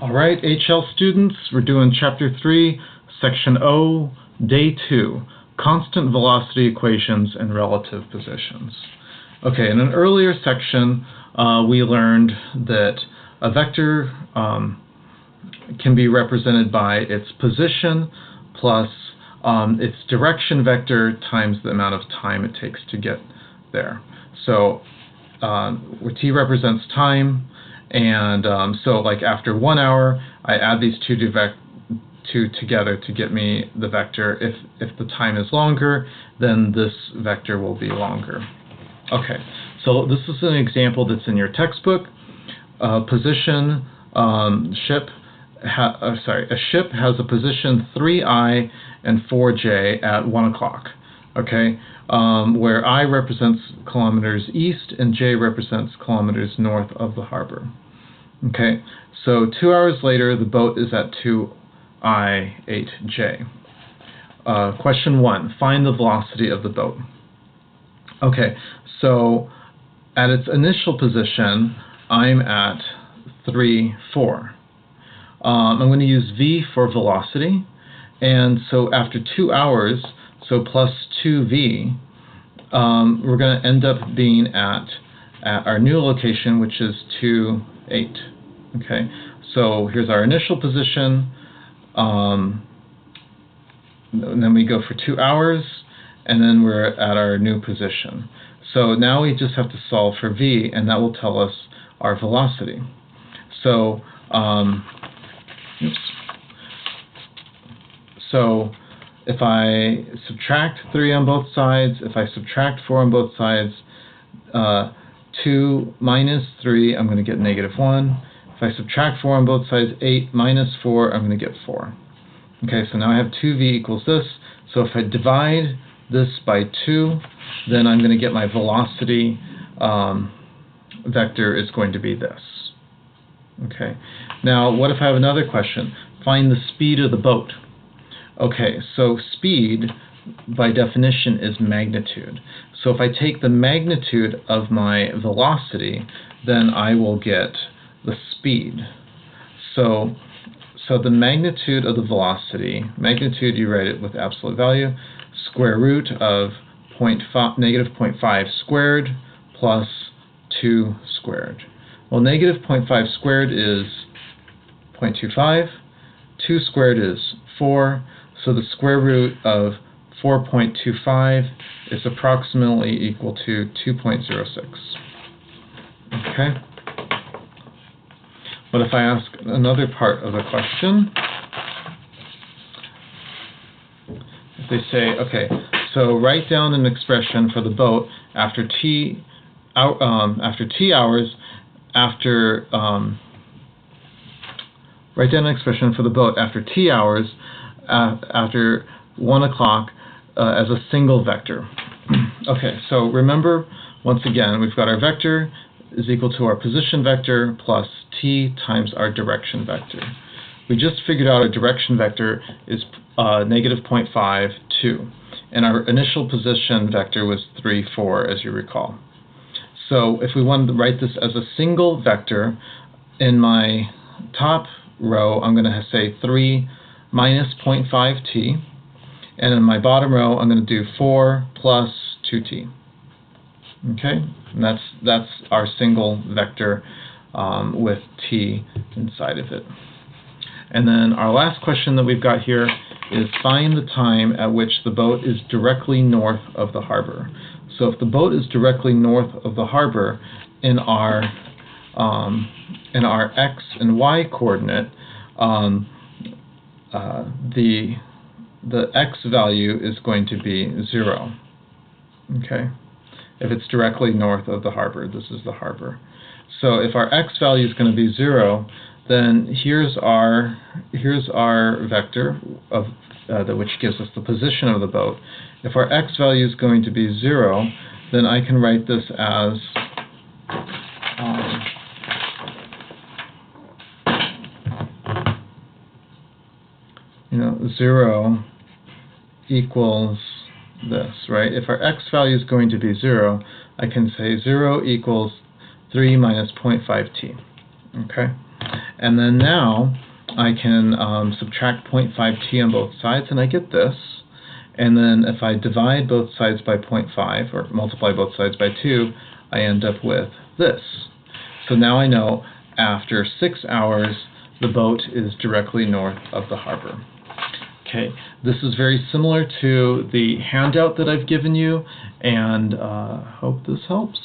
All right, HL students, we're doing Chapter 3, Section O, Day 2, Constant Velocity Equations and Relative Positions. Okay, in an earlier section, we learned that a vector can be represented by its position plus its direction vector times the amount of time it takes to get there. So where t represents time, and so like after 1 hour, I add these two together to get me the vector. If the time is longer, then this vector will be longer. Okay, so this is an example that's in your textbook. A ship has a position 3i and 4j at 1 o'clock. Okay, where I represents kilometers east and j represents kilometers north of the harbor. Okay, so 2 hours later, the boat is at 2i, 8j. Question 1, find the velocity of the boat. Okay, so at its initial position, I'm at 3, 4. I'm going to use v for velocity, and so after 2 hours, so plus 2v, we're going to end up being at our new location, which is 2, 8. Okay, so here's our initial position, and then we go for 2 hours, and then we're at our new position. So now we just have to solve for v, and that will tell us our velocity. So, so if I subtract 3 on both sides, if I subtract 4 on both sides, 2 minus 3, I'm going to get -1. If I subtract 4 on both sides, 8 minus 4, I'm going to get 4. Okay, so now I have 2v equals this. So if I divide this by 2, then I'm going to get my velocity vector is going to be this. Okay, now what if I have another question? Find the speed of the boat. Okay, so speed by definition is magnitude. So if I take the magnitude of my velocity, then I will get the speed. So the magnitude of the velocity, magnitude you write it with absolute value, square root of -0.5 squared plus 2 squared. Well, -0.5 squared is 0.25, 2 squared is 4, so the square root of 4.25 is approximately equal to 2.06. Okay? But if I ask another part of the question, if they say, okay, so write down an expression for the boat after t hours, write down an expression for the boat after t hours, after 1 o'clock, as a single vector. Okay, so remember, once again, we've got our vector is equal to our position vector plus t times our direction vector. We just figured out our direction vector is -0.5, 2, and our initial position vector was 3, 4, as you recall. So if we wanted to write this as a single vector, in my top row, I'm going to say 3 minus 0.5t, and in my bottom row, I'm going to do 4 plus 2t. Okay, and that's our single vector with t inside of it. And then our last question that we've got here is find the time at which the boat is directly north of the harbor. So if the boat is directly north of the harbor, in our x and y coordinate, the x value is going to be 0. Okay, if it's directly north of the harbor, this is the harbor. So if our x value is going to be 0, then here's our vector of which gives us the position of the boat. If our x value is going to be 0, then I can write this as 0 equals this, right? If our x value is going to be 0, I can say 0 equals 3 minus 0.5t. Okay? And then now I can subtract 0.5t on both sides, and I get this. And then if I divide both sides by 0.5, or multiply both sides by 2, I end up with this. So now I know after 6 hours, the boat is directly north of the harbor. Okay, this is very similar to the handout that I've given you, and hope this helps.